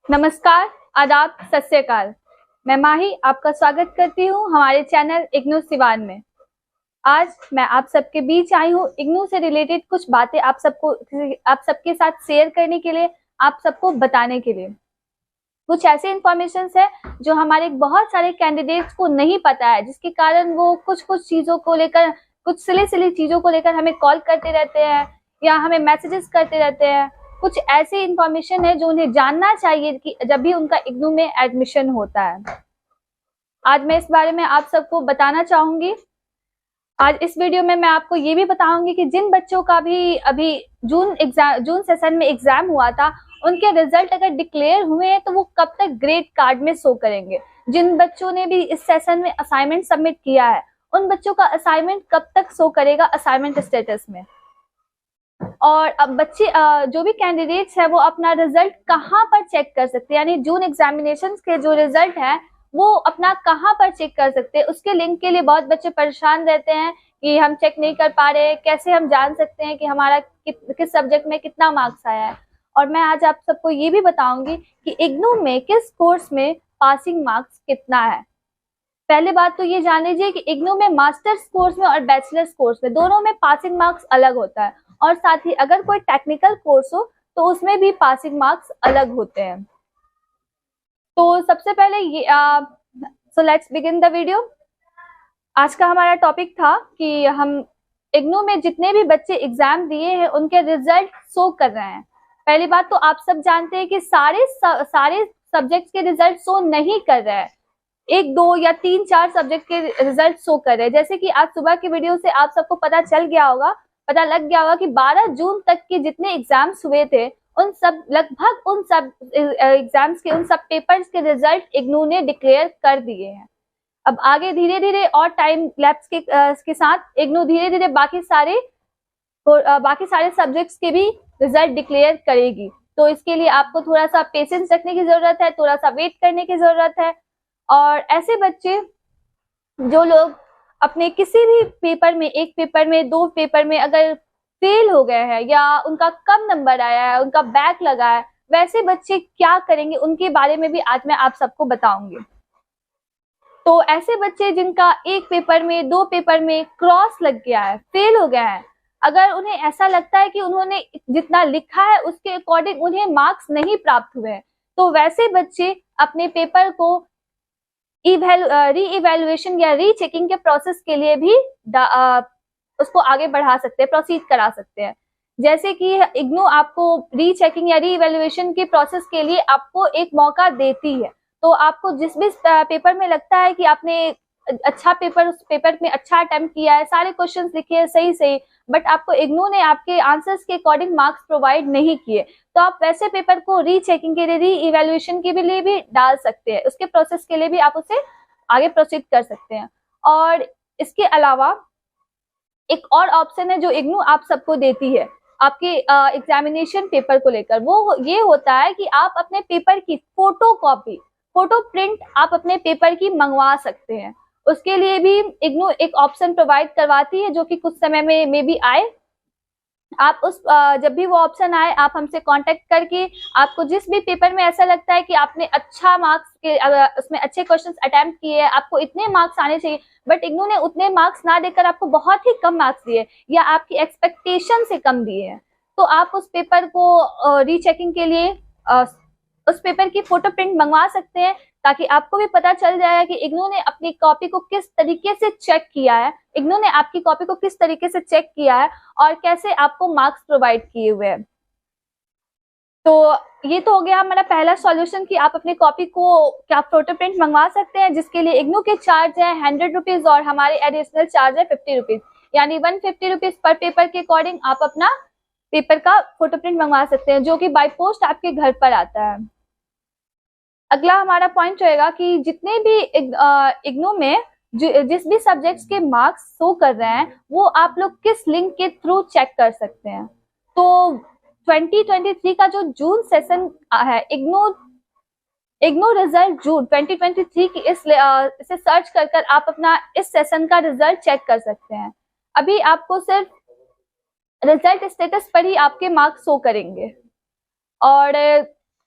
नमस्कार, आदाब, सत श्री अकाल। मैं माही आपका स्वागत करती हूँ हमारे चैनल इग्नू सिवान में। आज मैं आप सबके बीच आई हूँ इग्नू से रिलेटेड कुछ बातें आप सबके साथ शेयर करने के लिए, आप सबको बताने के लिए। कुछ ऐसे इन्फॉर्मेशन है जो हमारे बहुत सारे कैंडिडेट्स को नहीं पता है, जिसके कारण वो कुछ चीजों को लेकर, कुछ सिली चीजों को लेकर हमें कॉल करते रहते हैं या हमें मैसेजेस करते रहते हैं। कुछ ऐसी इंफॉर्मेशन है जो उन्हें जानना चाहिए कि जब भी उनका इग्नू में एडमिशन होता है। आज मैं इस बारे में आप सबको बताना चाहूंगी। आज इस वीडियो में मैं आपको ये भी बताऊंगी कि जिन बच्चों का भी अभी जून सेशन में एग्जाम हुआ था, उनके रिजल्ट अगर डिक्लेयर हुए हैं तो वो कब तक ग्रेड कार्ड में शो करेंगे। जिन बच्चों ने भी इस सेशन में असाइनमेंट सबमिट किया है, उन बच्चों का असाइनमेंट कब तक शो करेगा असाइनमेंट स्टेटस में। और अब बच्चे जो भी कैंडिडेट्स है वो अपना रिजल्ट कहाँ पर चेक कर सकते हैं, यानी जून एग्जामिनेशन के जो रिजल्ट है वो अपना कहाँ पर चेक कर सकते हैं। उसके लिंक के लिए बहुत बच्चे परेशान रहते हैं कि हम चेक नहीं कर पा रहे, कैसे हम जान सकते हैं कि हमारा किस सब्जेक्ट में कितना मार्क्स आया है। और मैं आज आप सबको ये भी बताऊंगी कि इग्नू में किस कोर्स में पासिंग मार्क्स कितना है। पहले बात तो ये जान लीजिए कि इग्नू में मास्टर्स कोर्स में और बैचलर्स कोर्स में दोनों में पासिंग मार्क्स अलग होता है, और साथ ही अगर कोई टेक्निकल कोर्स हो तो उसमें भी पासिंग मार्क्स अलग होते हैं। तो सबसे पहले ये so let's begin the video. आज का हमारा टॉपिक था कि हम इग्नू में जितने भी बच्चे एग्जाम दिए हैं उनके रिजल्ट शो कर रहे हैं। पहली बात तो आप सब जानते हैं कि सारे सब्जेक्ट्स के रिजल्ट शो नहीं कर रहे हैं, एक दो या तीन चार सब्जेक्ट के रिजल्ट शो कर रहे हैं। जैसे कि आज सुबह की वीडियो से आप सबको पता लग गया होगा कि 12 जून तक के जितने एग्जाम्स हुए थे लगभग उन सब एग्जाम्स के, उन सब पेपर्स के रिजल्ट इग्नू ने डिक्लेयर कर दिए हैं। अब आगे धीरे धीरे और टाइम लैप्स के साथ इग्नू धीरे धीरे बाकी सारे सब्जेक्ट्स के भी रिजल्ट डिक्लेयर करेगी। तो इसके लिए आपको थोड़ा सा पेशेंस रखने की जरूरत है, थोड़ा सा वेट करने की जरूरत है। और ऐसे बच्चे जो लोग अपने किसी भी पेपर में, एक पेपर में, दो पेपर में अगर फेल हो गए हैं या उनका कम नंबर आया है, उनका बैक लगा है, वैसे बच्चे क्या करेंगे उनके बारे में भी आज मैं आप सबको बताऊंगी। तो ऐसे बच्चे जिनका एक पेपर में, दो पेपर में क्रॉस लग गया है, फेल हो गया है, अगर उन्हें ऐसा लगता है कि उन्होंने जितना लिखा है उसके अकॉर्डिंग उन्हें मार्क्स नहीं प्राप्त हुए हैं, तो वैसे बच्चे अपने पेपर को री इवेल्युएशन या रीचेकिंग के प्रोसेस के लिए भी उसको आगे बढ़ा सकते हैं, प्रोसीड करा सकते हैं। जैसे कि इग्नू आपको रीचेकिंग या री इवेल्युएशन के प्रोसेस के लिए आपको एक मौका देती है। तो आपको जिस भी पेपर में लगता है कि आपने अच्छा पेपर, उस पेपर में अच्छा अटेम्प्ट किया है, सारे क्वेश्चंस लिखे हैं सही, बट आपको इग्नू ने आपके आंसर्स के अकॉर्डिंग मार्क्स प्रोवाइड नहीं किए, तो आप वैसे पेपर को रीचेकिंग के लिए, री इवेल्युएशन के लिए भी डाल सकते हैं। उसके प्रोसेस के लिए भी आप उसे आगे प्रोसीड कर सकते हैं। और इसके अलावा एक और ऑप्शन है जो इग्नू आप सबको देती है आपके एग्जामिनेशन पेपर को लेकर, वो ये होता है कि आप अपने पेपर की फोटो प्रिंट आप अपने पेपर की मंगवा सकते हैं। उसके लिए भी इग्नू एक ऑप्शन प्रोवाइड करवाती है जो कि कुछ समय में भी आए। आप जब भी वो ऑप्शन आए आप हमसे कांटेक्ट करके, आपको जिस भी पेपर में ऐसा लगता है कि आपने अच्छा मार्क्स के उसमें अच्छे क्वेश्चंस अटेम्प्ट किए हैं, आपको इतने मार्क्स आने चाहिए, बट इग्नू ने उतने मार्क्स ना देकर आपको बहुत ही कम मार्क्स दिए या आपकी एक्सपेक्टेशन से कम दिए हैं, तो आप उस पेपर को रीचेकिंग के लिए उस पेपर की फोटो प्रिंट मंगवा सकते हैं, ताकि आपको भी पता चल जाए कि इग्नू ने अपनी कॉपी को किस तरीके से चेक किया है, इग्नू ने आपकी कॉपी को किस तरीके से चेक किया है और कैसे आपको मार्क्स प्रोवाइड किए हुए हैं। तो ये तो हो गया हमारा पहला सॉल्यूशन कि आप अपनी कॉपी को क्या फोटो प्रिंट मंगवा सकते हैं, जिसके लिए इग्नू के चार्ज है 100 रुपीज और हमारे एडिशनल चार्ज है 50 रुपीज, यानी 150 रुपीज पर पेपर के अकॉर्डिंग आप अपना पेपर का फोटो प्रिंट मंगवा सकते हैं, जो कि बाय पोस्ट आपके घर पर आता है। अगला हमारा पॉइंट रहेगा कि जितने भी इग्नू में जिस भी सब्जेक्ट्स के मार्क्स शो कर रहे हैं वो आप लोग किस लिंक के थ्रू चेक कर सकते हैं। तो 2023 का जो जून सेशन है, इग्नू रिजल्ट जून 2023 की इसे सर्च कर आप अपना इस सेशन का रिजल्ट चेक कर सकते हैं। अभी आपको सिर्फ रिजल्ट स्टेटस पर ही आपके मार्क्स शो करेंगे, और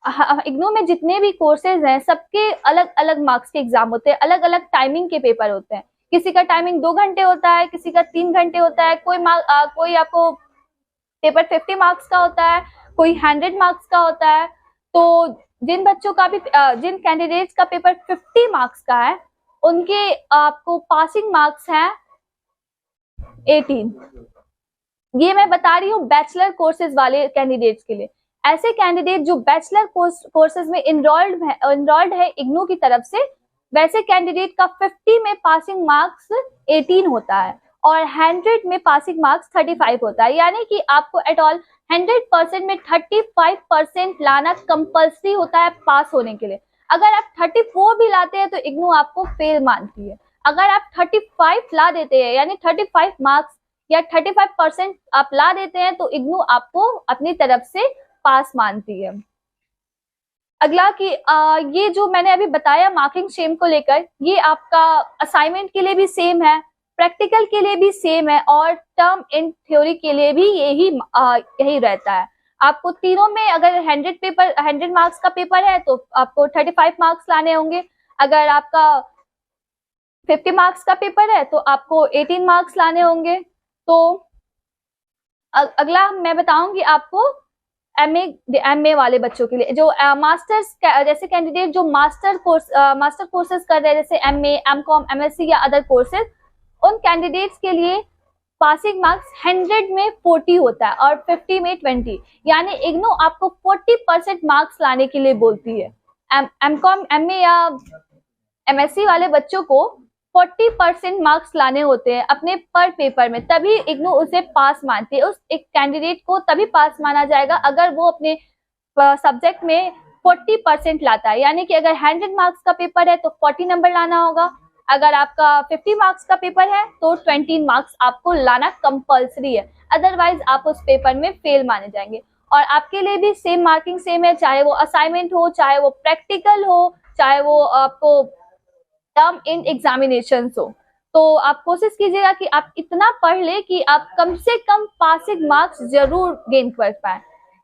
इग्नू में जितने भी कोर्सेज हैं सबके अलग अलग मार्क्स के एग्जाम होते हैं, अलग अलग टाइमिंग के पेपर होते हैं। किसी का टाइमिंग 2 घंटे होता है, किसी का 3 घंटे होता है, कोई आपको पेपर 50 मार्क्स का होता है, कोई 100 मार्क्स का होता है। तो जिन बच्चों का भी जिन कैंडिडेट्स का पेपर 50 मार्क्स का है उनके आपको पासिंग मार्क्स हैं 18। ये मैं बता रही हूँ बैचलर कोर्सेज वाले कैंडिडेट्स के लिए। ऐसे कैंडिडेट जो बैचलर कोर्सेज में इनरोल्ड है इग्नू की तरफ से, वैसे कैंडिडेट का 50 में पासिंग मार्क्स 18 होता है और 100 में पासिंग मार्क्स 35 होता है। यानी कि आपको एट ऑल 100% में 35% लाना कंपल्सरी होता है पास होने के लिए। अगर आप 34 भी लाते हैं तो इग्नू आपको फेल मानती है। अगर आप 35 ला देते हैं यानी 35 मार्क्स या 35% आप ला देते हैं तो इग्नू आपको अपनी तरफ से पास मानती है। अगला कि ये जो मैंने अभी बताया मार्किंग स्कीम को लेकर, ये आपका असाइनमेंट के लिए भी सेम है, प्रैक्टिकल के लिए भी सेम है और टर्म एंड थ्योरी के लिए भी यही रहता है। आपको तीनों में अगर 100 मार्क्स का पेपर है तो आपको 35 मार्क्स लाने होंगे। अगर आपका 50 मार्क्स का पेपर है तो आपको 18 मार्क्स लाने होंगे। तो अगला मैं बताऊंगी आपको एमए वाले बच्चों के लिए, जो मास्टर्स जैसे कैंडिडेट जो मास्टर कोर्सेज कर रहे हैं जैसे एमए, एमकॉम, एमएससी या अदर कोर्सेज, उन कैंडिडेट्स के लिए पासिंग मार्क्स 100 में 40 होता है और 50 में 20। यानी इग्नू आपको 40% मार्क्स लाने के लिए बोलती है। एमकॉम, एमए या एमएससी वाले बच्चों को 40% मार्क्स लाने होते हैं अपने पर पेपर में, तभी इग्नू उसे पास मानती है। उस एक कैंडिडेट को तभी पास माना जाएगा अगर वो अपने सब्जेक्ट में 40% लाता है। यानी कि अगर 100 मार्क्स का पेपर है तो 40 नंबर लाना होगा, अगर आपका 50 मार्क्स का पेपर है तो 20 मार्क्स आपको लाना कंपल्सरी है, अदरवाइज आप उस पेपर में फेल माने जाएंगे। और आपके लिए भी सेम मार्किंग सेम है, चाहे वो असाइनमेंट हो, चाहे वो प्रैक्टिकल हो, चाहे वो आपको टर्म इन एग्जामिनेशन हो। तो आप कोशिश कीजिएगा कि आप इतना पढ़ ले कि आप कम से कम पासिंग मार्क्स जरूर गेन कर पाए,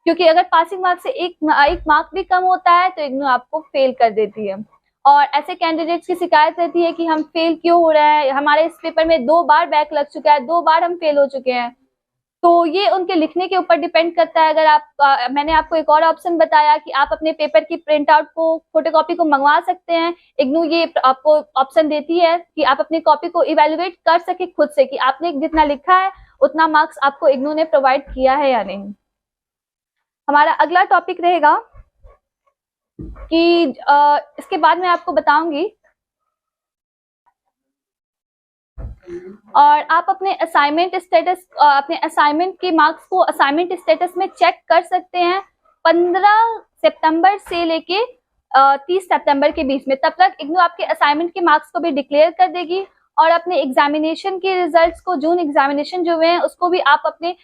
क्योंकि अगर पासिंग मार्क्स से एक मार्क भी कम होता है तो इग्नू आपको फेल कर देती है। और ऐसे कैंडिडेट्स की शिकायत रहती है कि हम फेल क्यों हो रहे हैं, हमारे इस पेपर में 2 बार बैक लग चुका है, 2 बार हम फेल हो चुके हैं। तो ये उनके लिखने के ऊपर डिपेंड करता है। अगर आप मैंने आपको एक और ऑप्शन बताया कि आप अपने पेपर की प्रिंट आउट को, फोटोकॉपी को मंगवा सकते हैं। इग्नू ये आपको ऑप्शन देती है कि आप अपनी कॉपी को इवेलुएट कर सके खुद से कि आपने जितना लिखा है उतना मार्क्स आपको इग्नू ने प्रोवाइड किया है या नहीं। हमारा अगला टॉपिक रहेगा कि इसके बाद मैं आपको बताऊंगी और आप अपने असाइनमेंट स्टेटस, अपने असाइनमेंट के मार्क्स को असाइनमेंट स्टेटस में चेक कर सकते हैं 15 सितंबर से लेके 30 सितंबर के बीच में। तब तक इग्नू आपके असाइनमेंट के मार्क्स को भी डिक्लेयर कर देगी और अपने एग्जामिनेशन के रिजल्ट्स को, जून एग्जामिनेशन जो हुए हैं उसको भी आप अपने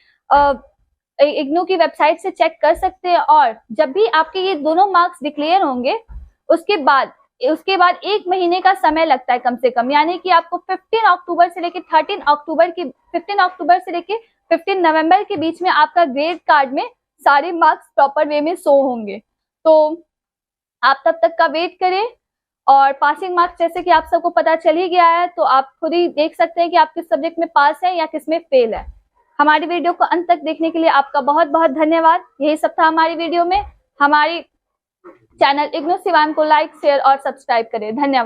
इग्नू की वेबसाइट से चेक कर सकते हैं। और जब भी आपके ये दोनों मार्क्स डिक्लेयर होंगे उसके बाद 1 महीने का समय लगता है कम से कम। यानी कि आपको 15 अक्टूबर से लेके 15 नवंबर के बीच में आपका ग्रेड कार्ड में सारे मार्क्स प्रॉपर वे में शो होंगे। तो आप तब तक का वेट करें। और पासिंग मार्क्स जैसे कि आप सबको पता चल ही गया है, तो आप खुद ही देख सकते हैं कि आप किस सब्जेक्ट में पास है या किस में फेल है। हमारी वीडियो को अंत तक देखने के लिए आपका बहुत बहुत धन्यवाद। यही सब था हमारी वीडियो में। हमारी चैनल इग्नू शिवान को लाइक, शेयर और सब्सक्राइब करें। धन्यवाद।